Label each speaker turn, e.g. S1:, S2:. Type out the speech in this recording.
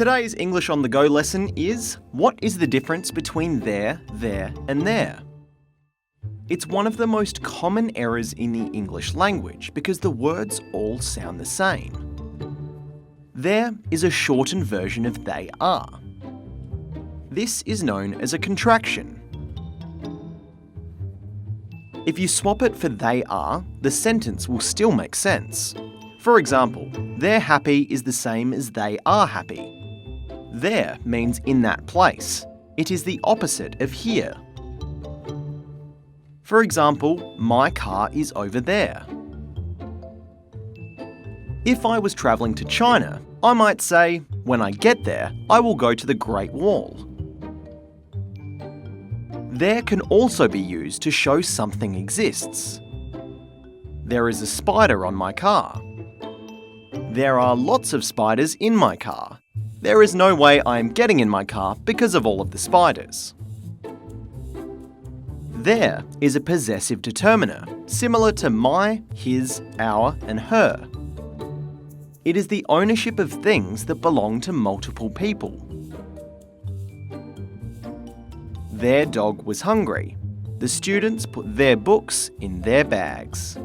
S1: Today's English on the Go lesson is, what is the difference between there, and there? It's one of the most common errors in the English language because the words all sound the same. There is a shortened version of they are. This is known as a contraction. If you swap it for they are, the sentence will still make sense. For example, they're happy is the same as they are happy. There means in that place. It is the opposite of here. For example, my car is over there. If I was travelling to China, I might say, when I get there, I will go to the Great Wall. There can also be used to show something exists. There is a spider on my car. There are lots of spiders in my car. There is no way I am getting in my car because of all of the spiders. There is a possessive determiner, similar to my, his, our, and her. It is the ownership of things that belong to multiple people. Their dog was hungry. The students put their books in their bags.